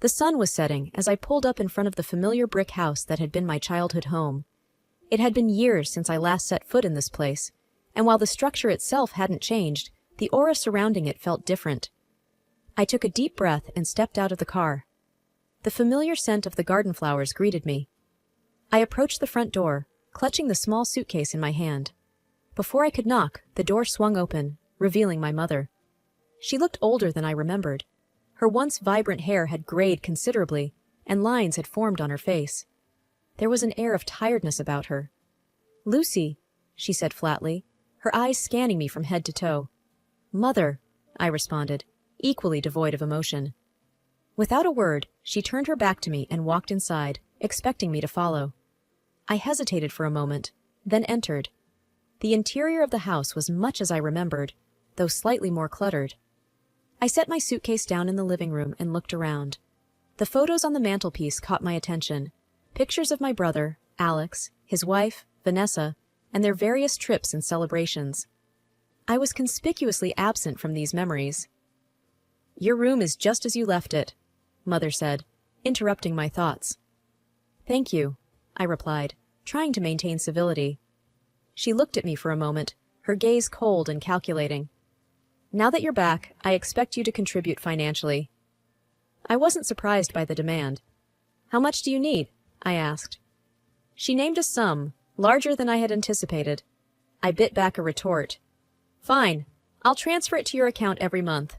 The sun was setting as I pulled up in front of the familiar brick house that had been my childhood home. It had been years since I last set foot in this place, and while the structure itself hadn't changed, the aura surrounding it felt different. I took a deep breath and stepped out of the car. The familiar scent of the garden flowers greeted me. I approached the front door, clutching the small suitcase in my hand. Before I could knock, the door swung open, revealing my mother. She looked older than I remembered. Her once vibrant hair had grayed considerably, and lines had formed on her face. There was an air of tiredness about her. "Lucy," she said flatly, her eyes scanning me from head to toe. "Mother," I responded, equally devoid of emotion. Without a word, she turned her back to me and walked inside, expecting me to follow. I hesitated for a moment, then entered. The interior of the house was much as I remembered, though slightly more cluttered. I set my suitcase down in the living room and looked around. The photos on the mantelpiece caught my attention. Pictures of my brother, Alex, his wife, Vanessa, and their various trips and celebrations. I was conspicuously absent from these memories. "Your room is just as you left it," Mother said, interrupting my thoughts. "Thank you," I replied, trying to maintain civility. She looked at me for a moment, her gaze cold and calculating. "Now that you're back, I expect you to contribute financially." I wasn't surprised by the demand. "How much do you need?" I asked. She named a sum, larger than I had anticipated. I bit back a retort. "Fine, I'll transfer it to your account every month."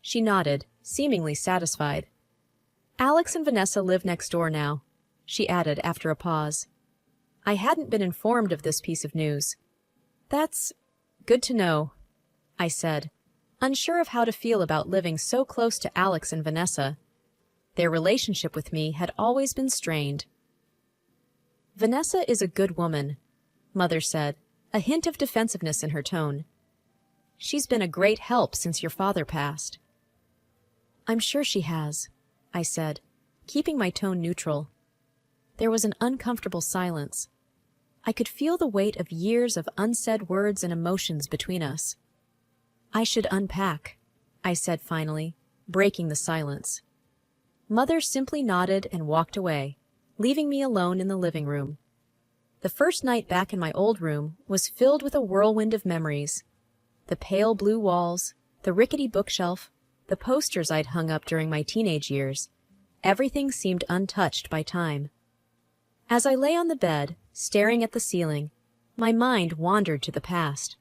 She nodded, seemingly satisfied. "Alex and Vanessa live next door now," she added after a pause. I hadn't been informed of this piece of news. "That's good to know," I said, unsure of how to feel about living so close to Alex and Vanessa. Their relationship with me had always been strained. "Vanessa is a good woman," Mother said, a hint of defensiveness in her tone. "She's been a great help since your father passed." "I'm sure she has," I said, keeping my tone neutral. There was an uncomfortable silence. I could feel the weight of years of unsaid words and emotions between us. "I should unpack," I said finally, breaking the silence. Mother simply nodded and walked away, leaving me alone in the living room. The first night back in my old room was filled with a whirlwind of memories. The pale blue walls, the rickety bookshelf, the posters I'd hung up during my teenage years. Everything seemed untouched by time. As I lay on the bed, staring at the ceiling, my mind wandered to the past.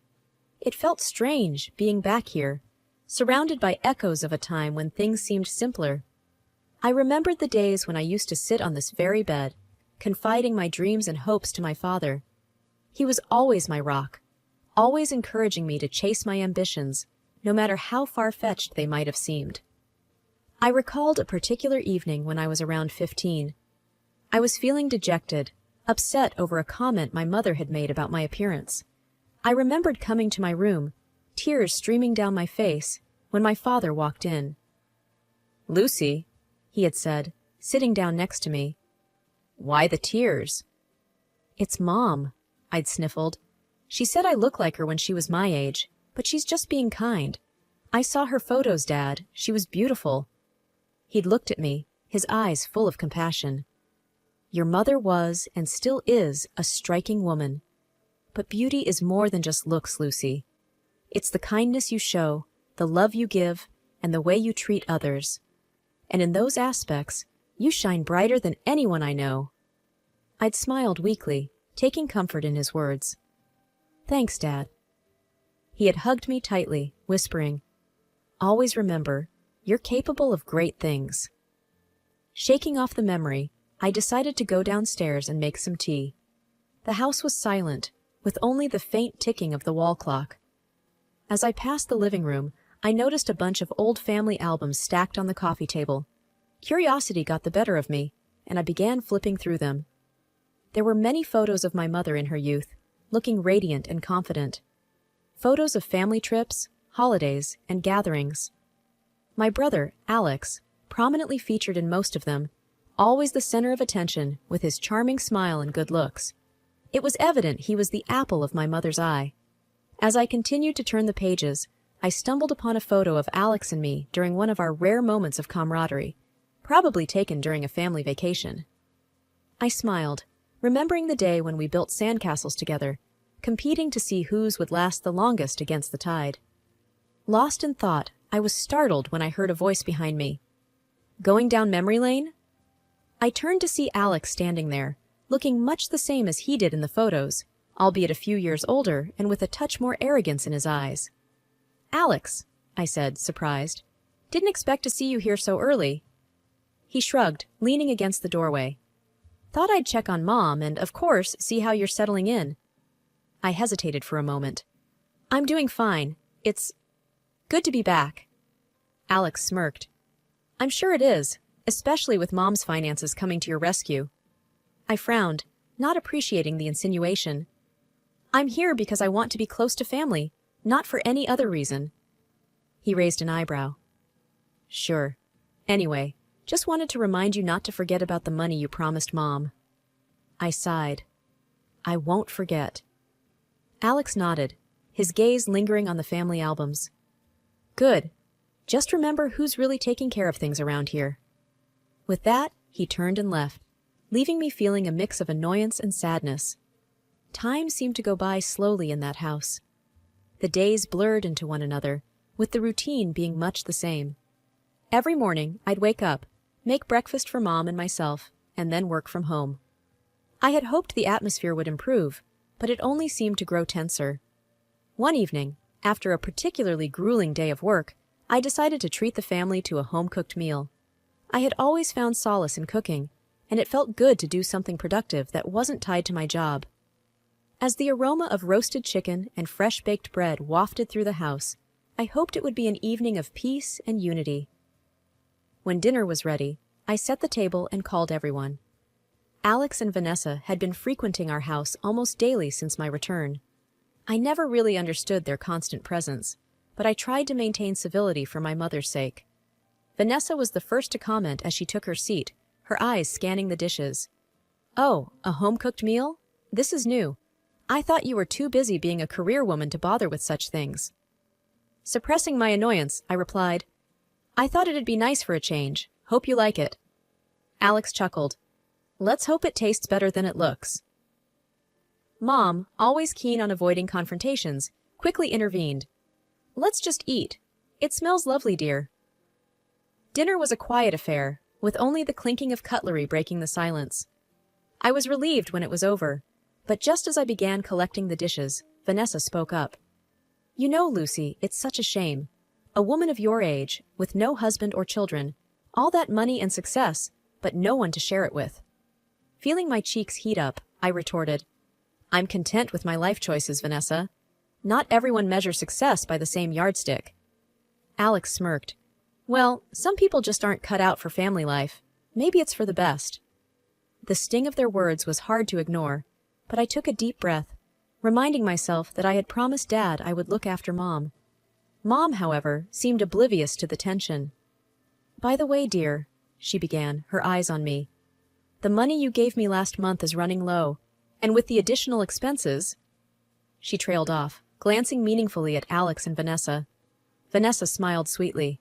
It felt strange being back here, surrounded by echoes of a time when things seemed simpler. I remembered the days when I used to sit on this very bed, confiding my dreams and hopes to my father. He was always my rock, always encouraging me to chase my ambitions, no matter how far-fetched they might have seemed. I recalled a particular evening when I was around 15. I was feeling dejected, upset over a comment my mother had made about my appearance. I remembered coming to my room, tears streaming down my face, when my father walked in. "Lucy," he had said, sitting down next to me. "Why the tears?" "It's Mom," I'd sniffled. "She said I look like her when she was my age, but she's just being kind. I saw her photos, Dad. She was beautiful." He'd looked at me, his eyes full of compassion. "Your mother was, and still is, a striking woman. But beauty is more than just looks, Lucy. It's the kindness you show, the love you give, and the way you treat others. And in those aspects, you shine brighter than anyone I know." I'd smiled weakly, taking comfort in his words. "Thanks, Dad." He had hugged me tightly, whispering, "Always remember, you're capable of great things." Shaking off the memory, I decided to go downstairs and make some tea. The house was silent, with only the faint ticking of the wall clock. As I passed the living room, I noticed a bunch of old family albums stacked on the coffee table. Curiosity got the better of me, and I began flipping through them. There were many photos of my mother in her youth, looking radiant and confident. Photos of family trips, holidays, and gatherings. My brother, Alex, prominently featured in most of them, always the center of attention with his charming smile and good looks. It was evident he was the apple of my mother's eye. As I continued to turn the pages, I stumbled upon a photo of Alex and me during one of our rare moments of camaraderie, probably taken during a family vacation. I smiled, remembering the day when we built sandcastles together, competing to see whose would last the longest against the tide. Lost in thought, I was startled when I heard a voice behind me. Going down memory lane? I turned to see Alex standing there, looking much the same as he did in the photos, albeit a few years older and with a touch more arrogance in his eyes. "Alex," I said, surprised. "Didn't expect to see you here so early." He shrugged, leaning against the doorway. "Thought I'd check on Mom and, of course, see how you're settling in." I hesitated for a moment. "I'm doing fine. It's good to be back." Alex smirked. "I'm sure it is, especially with Mom's finances coming to your rescue." I frowned, not appreciating the insinuation. "I'm here because I want to be close to family, not for any other reason." He raised an eyebrow. "Sure. Anyway, just wanted to remind you not to forget about the money you promised Mom." I sighed. "I won't forget." Alex nodded, his gaze lingering on the family albums. "Good. Just remember who's really taking care of things around here." With that, he turned and left, leaving me feeling a mix of annoyance and sadness. Time seemed to go by slowly in that house. The days blurred into one another, with the routine being much the same. Every morning, I'd wake up, make breakfast for Mom and myself, and then work from home. I had hoped the atmosphere would improve, but it only seemed to grow tenser. One evening, after a particularly grueling day of work, I decided to treat the family to a home-cooked meal. I had always found solace in cooking, and it felt good to do something productive that wasn't tied to my job. As the aroma of roasted chicken and fresh-baked bread wafted through the house, I hoped it would be an evening of peace and unity. When dinner was ready, I set the table and called everyone. Alex and Vanessa had been frequenting our house almost daily since my return. I never really understood their constant presence, but I tried to maintain civility for my mother's sake. Vanessa was the first to comment as she took her seat, her eyes scanning the dishes. "Oh, a home-cooked meal? This is new. I thought you were too busy being a career woman to bother with such things." Suppressing my annoyance, I replied, "I thought it'd be nice for a change. Hope you like it." Alex chuckled. "Let's hope it tastes better than it looks." Mom, always keen on avoiding confrontations, quickly intervened. "Let's just eat. It smells lovely, dear." Dinner was a quiet affair, with only the clinking of cutlery breaking the silence. I was relieved when it was over, but just as I began collecting the dishes, Vanessa spoke up. "You know, Lucy, it's such a shame. A woman of your age, with no husband or children, all that money and success, but no one to share it with." Feeling my cheeks heat up, I retorted, "I'm content with my life choices, Vanessa. Not everyone measures success by the same yardstick." Alex smirked. "Well, some people just aren't cut out for family life. Maybe it's for the best." The sting of their words was hard to ignore, but I took a deep breath, reminding myself that I had promised Dad I would look after Mom. Mom, however, seemed oblivious to the tension. "By the way, dear," she began, her eyes on me, "the money you gave me last month is running low, and with the additional expenses—" She trailed off, glancing meaningfully at Alex and Vanessa. Vanessa smiled sweetly.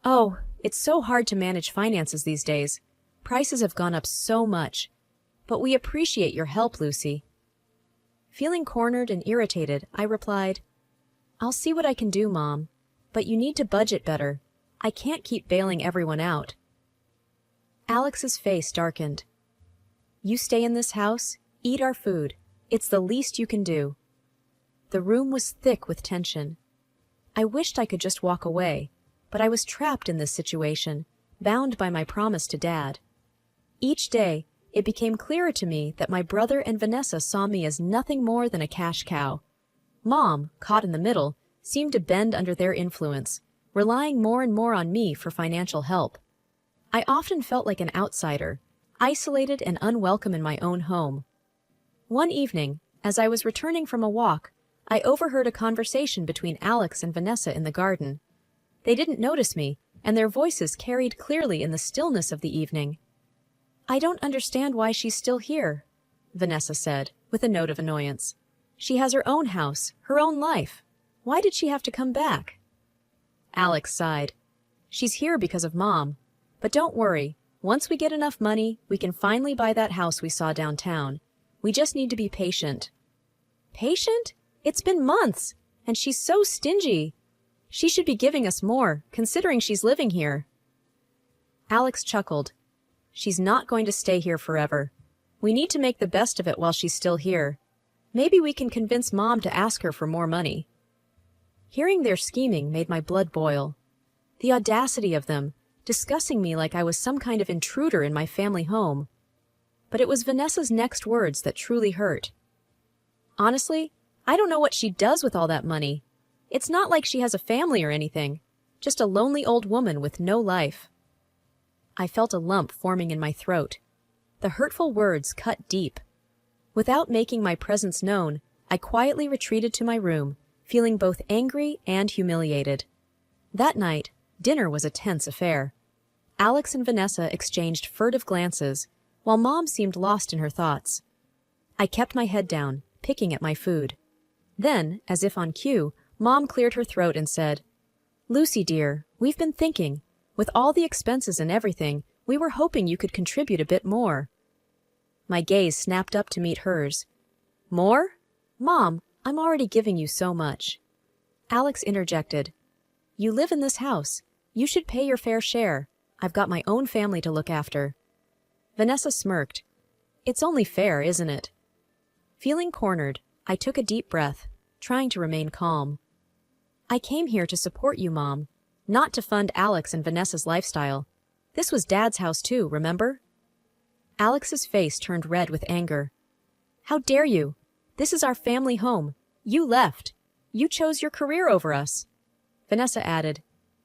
"Oh, it's so hard to manage finances these days. Prices have gone up so much. But we appreciate your help, Lucy." Feeling cornered and irritated, I replied, "I'll see what I can do, Mom. But you need to budget better. I can't keep bailing everyone out." Alex's face darkened. "You stay in this house, eat our food. It's the least you can do." The room was thick with tension. I wished I could just walk away, but I was trapped in this situation, bound by my promise to Dad. Each day, it became clearer to me that my brother and Vanessa saw me as nothing more than a cash cow. Mom, caught in the middle, seemed to bend under their influence, relying more and more on me for financial help. I often felt like an outsider, isolated and unwelcome in my own home. One evening, as I was returning from a walk, I overheard a conversation between Alex and Vanessa in the garden. They didn't notice me, and their voices carried clearly in the stillness of the evening. "I don't understand why she's still here," Vanessa said, with a note of annoyance. "She has her own house, her own life. Why did she have to come back?" Alex sighed. "She's here because of Mom. But don't worry, once we get enough money, we can finally buy that house we saw downtown. We just need to be patient. Patient? It's been months, and she's so stingy. She should be giving us more, considering she's living here. Alex chuckled. She's not going to stay here forever. We need to make the best of it while she's still here. Maybe we can convince Mom to ask her for more money. Hearing their scheming made my blood boil. The audacity of them, discussing me like I was some kind of intruder in my family home. But it was Vanessa's next words that truly hurt. Honestly, I don't know what she does with all that money. It's not like she has a family or anything, just a lonely old woman with no life. I felt a lump forming in my throat. The hurtful words cut deep. Without making my presence known, I quietly retreated to my room, feeling both angry and humiliated. That night, dinner was a tense affair. Alex and Vanessa exchanged furtive glances, while Mom seemed lost in her thoughts. I kept my head down, picking at my food. Then, as if on cue, Mom cleared her throat and said, "Lucy, dear, we've been thinking. With all the expenses and everything, we were hoping you could contribute a bit more." My gaze snapped up to meet hers. "More? Mom, I'm already giving you so much." Alex interjected. "You live in this house. You should pay your fair share. I've got my own family to look after." Vanessa smirked. "It's only fair, isn't it?" Feeling cornered, I took a deep breath, trying to remain calm. "I came here to support you, Mom, not to fund Alex and Vanessa's lifestyle. This was Dad's house too, remember?" Alex's face turned red with anger. "How dare you? This is our family home. You left. You chose your career over us." Vanessa added,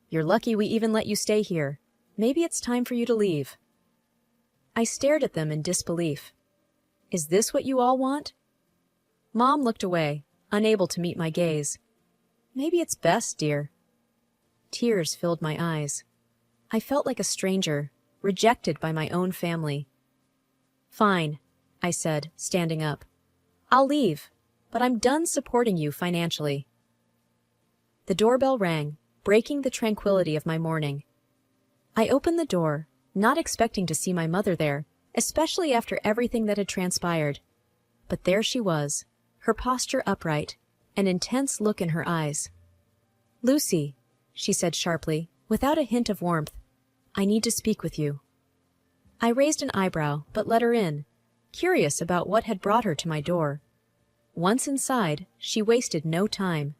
"You're lucky we even let you stay here. Maybe it's time for you to leave." I stared at them in disbelief. "Is this what you all want?" Mom looked away, unable to meet my gaze. "Maybe it's best, dear." Tears filled my eyes. I felt like a stranger, rejected by my own family. "Fine," I said, standing up. "I'll leave, but I'm done supporting you financially." The doorbell rang, breaking the tranquility of my morning. I opened the door, not expecting to see my mother there, especially after everything that had transpired. But there she was, her posture upright, an intense look in her eyes. "Lucy," she said sharply, without a hint of warmth, "I need to speak with you." I raised an eyebrow, but let her in, curious about what had brought her to my door. Once inside, she wasted no time.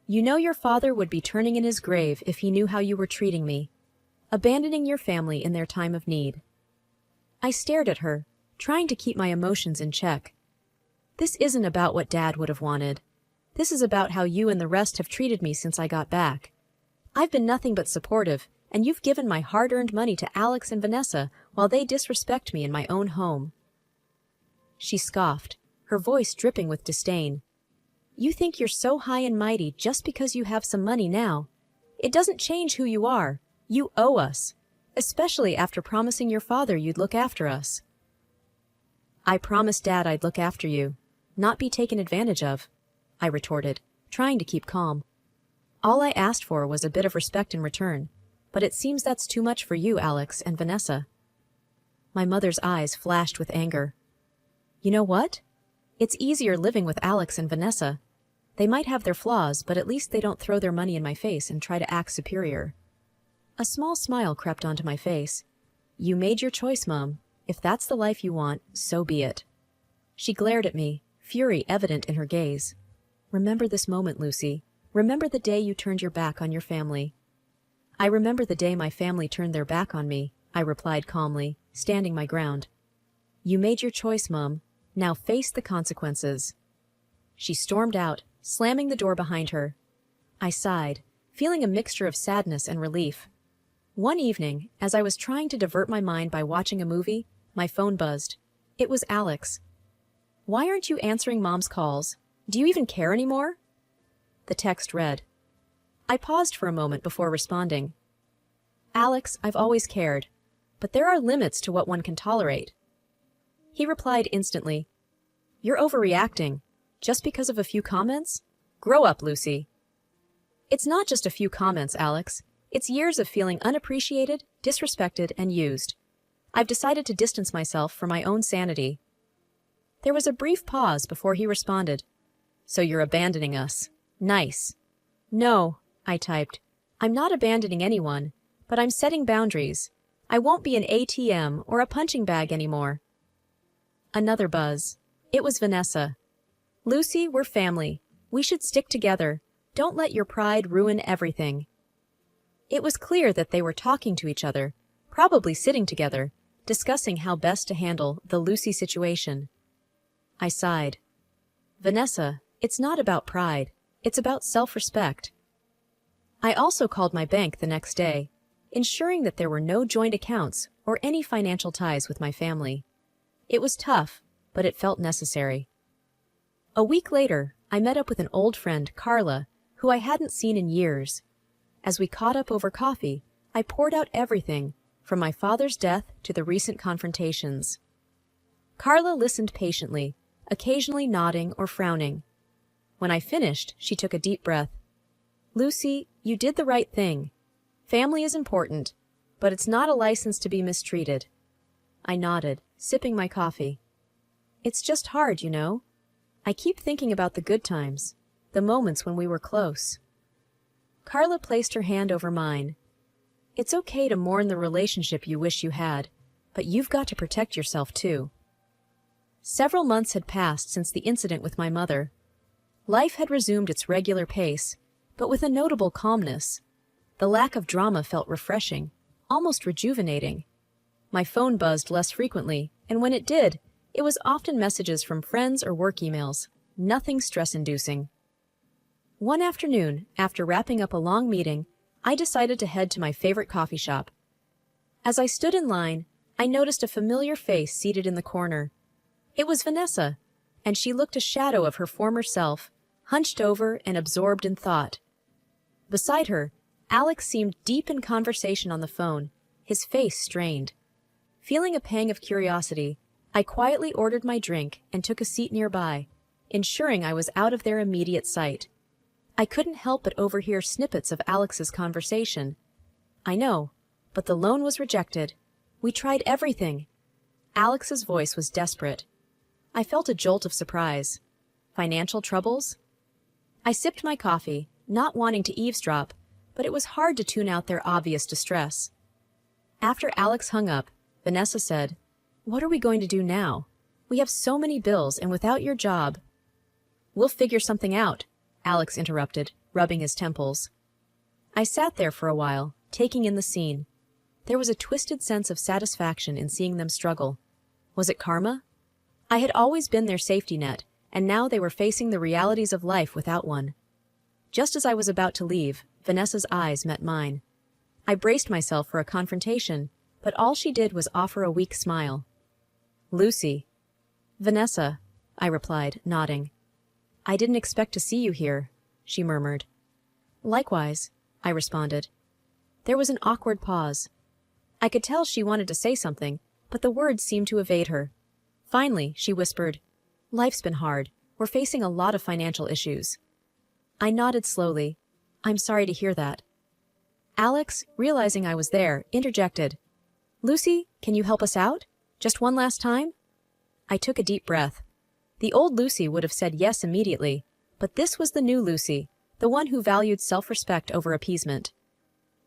"You know your father would be turning in his grave if he knew how you were treating me, abandoning your family in their time of need." I stared at her, trying to keep my emotions in check. "This isn't about what Dad would have wanted. This is about how you and the rest have treated me since I got back. I've been nothing but supportive, and you've given my hard-earned money to Alex and Vanessa while they disrespect me in my own home." She scoffed, her voice dripping with disdain. "You think you're so high and mighty just because you have some money now. It doesn't change who you are. You owe us, especially after promising your father you'd look after us." "I promised Dad I'd look after you, not be taken advantage of," I retorted, trying to keep calm. "All I asked for was a bit of respect in return, but it seems that's too much for you, Alex and Vanessa." My mother's eyes flashed with anger. "You know what? It's easier living with Alex and Vanessa. They might have their flaws, but at least they don't throw their money in my face and try to act superior." A small smile crept onto my face. "You made your choice, Mom. If that's the life you want, so be it." She glared at me, fury evident in her gaze. "Remember this moment, Lucy. Remember the day you turned your back on your family." "I remember the day my family turned their back on me," I replied calmly, standing my ground. "You made your choice, Mom. Now face the consequences." She stormed out, slamming the door behind her. I sighed, feeling a mixture of sadness and relief. One evening, as I was trying to divert my mind by watching a movie, my phone buzzed. It was Alex. "Why aren't you answering Mom's calls? Do you even care anymore?" The text read. I paused for a moment before responding. "Alex, I've always cared, but there are limits to what one can tolerate." He replied instantly. "You're overreacting. Just because of a few comments? Grow up, Lucy." "It's not just a few comments, Alex. It's years of feeling unappreciated, disrespected, and used. I've decided to distance myself for my own sanity." There was a brief pause before he responded. "So you're abandoning us. Nice." "No," I typed. "I'm not abandoning anyone, but I'm setting boundaries. I won't be an ATM or a punching bag anymore." Another buzz. It was Vanessa. "Lucy, we're family. We should stick together. Don't let your pride ruin everything." It was clear that they were talking to each other, probably sitting together, discussing how best to handle the Lucy situation. I sighed. "Vanessa, it's not about pride. It's about self-respect." I also called my bank the next day, ensuring that there were no joint accounts or any financial ties with my family. It was tough, but it felt necessary. A week later, I met up with an old friend, Carla, who I hadn't seen in years. As we caught up over coffee, I poured out everything, from my father's death to the recent confrontations. Carla listened patiently, occasionally nodding or frowning. When I finished, she took a deep breath. "Lucy, you did the right thing. Family is important, but it's not a license to be mistreated." I nodded, sipping my coffee. "It's just hard, you know. I keep thinking about the good times, the moments when we were close." Carla placed her hand over mine. "It's okay to mourn the relationship you wish you had, but you've got to protect yourself too." Several months had passed since the incident with my mother. Life had resumed its regular pace, but with a notable calmness. The lack of drama felt refreshing, almost rejuvenating. My phone buzzed less frequently, and when it did, it was often messages from friends or work emails, nothing stress-inducing. One afternoon, after wrapping up a long meeting, I decided to head to my favorite coffee shop. As I stood in line, I noticed a familiar face seated in the corner. It was Vanessa, and she looked a shadow of her former self, hunched over and absorbed in thought. Beside her, Alex seemed deep in conversation on the phone, his face strained. Feeling a pang of curiosity, I quietly ordered my drink and took a seat nearby, ensuring I was out of their immediate sight. I couldn't help but overhear snippets of Alex's conversation. "I know, but the loan was rejected. We tried everything." Alex's voice was desperate. I felt a jolt of surprise. Financial troubles? I sipped my coffee, not wanting to eavesdrop, but it was hard to tune out their obvious distress. After Alex hung up, Vanessa said, "What are we going to do now? We have so many bills, and without your job—" "We'll figure something out," Alex interrupted, rubbing his temples. I sat there for a while, taking in the scene. There was a twisted sense of satisfaction in seeing them struggle. Was it karma? I had always been their safety net, and now they were facing the realities of life without one. Just as I was about to leave, Vanessa's eyes met mine. I braced myself for a confrontation, but all she did was offer a weak smile. "Lucy." "Vanessa," I replied, nodding. "I didn't expect to see you here," she murmured. "Likewise," I responded. There was an awkward pause. I could tell she wanted to say something, but the words seemed to evade her. Finally, she whispered, "Life's been hard. We're facing a lot of financial issues." I nodded slowly. "I'm sorry to hear that." Alex, realizing I was there, interjected, "Lucy, can you help us out? Just one last time?" I took a deep breath. The old Lucy would have said yes immediately, but this was the new Lucy, the one who valued self-respect over appeasement.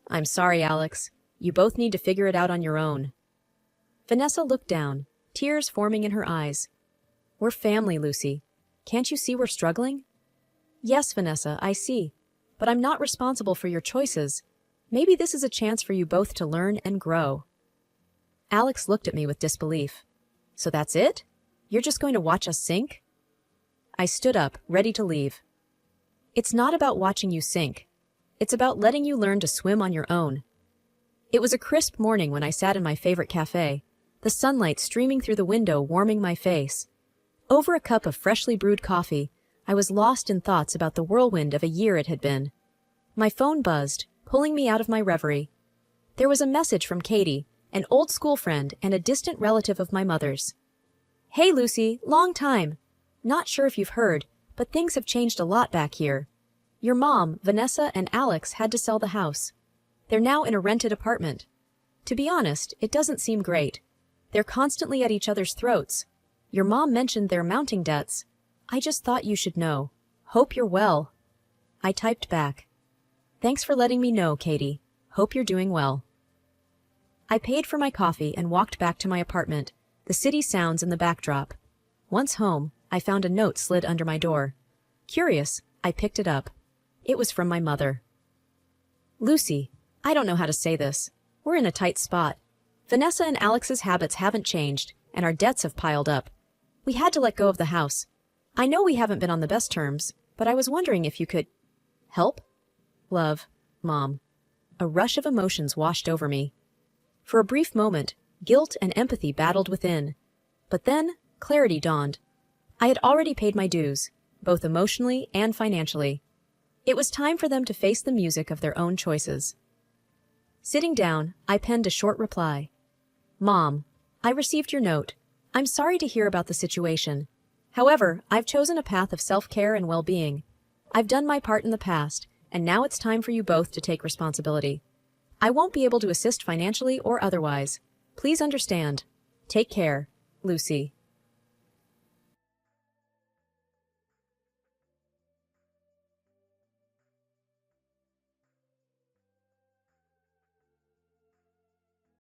"I'm sorry, Alex. You both need to figure it out on your own." Vanessa looked down, tears forming in her eyes. "We're family, Lucy. Can't you see we're struggling?" "Yes, Vanessa, I see. But I'm not responsible for your choices. Maybe this is a chance for you both to learn and grow." Alex looked at me with disbelief. "So that's it? You're just going to watch us sink?" I stood up, ready to leave. "It's not about watching you sink. It's about letting you learn to swim on your own." It was a crisp morning when I sat in my favorite cafe, the sunlight streaming through the window warming my face. Over a cup of freshly brewed coffee, I was lost in thoughts about the whirlwind of a year it had been. My phone buzzed, pulling me out of my reverie. There was a message from Katie, an old school friend and a distant relative of my mother's. "Hey, Lucy, long time. Not sure if you've heard, but things have changed a lot back here. Your mom, Vanessa, and Alex had to sell the house. They're now in a rented apartment. To be honest, it doesn't seem great. They're constantly at each other's throats. Your mom mentioned their mounting debts. I just thought you should know. Hope you're well. I typed back. Thanks for letting me know, Katie. Hope you're doing well. I paid for my coffee and walked back to my apartment, the city sounds in the backdrop. Once home, I found a note slid under my door. Curious, I picked it up. It was from my mother. Lucy, I don't know how to say this. We're in a tight spot. Vanessa and Alex's habits haven't changed, and our debts have piled up. We had to let go of the house. I know we haven't been on the best terms, but I was wondering if you could help? Love, Mom. A rush of emotions washed over me. For a brief moment, guilt and empathy battled within. But then, clarity dawned. I had already paid my dues, both emotionally and financially. It was time for them to face the music of their own choices. Sitting down, I penned a short reply. Mom, I received your note. I'm sorry to hear about the situation. However, I've chosen a path of self-care and well-being. I've done my part in the past, and now it's time for you both to take responsibility. I won't be able to assist financially or otherwise. Please understand. Take care, Lucy.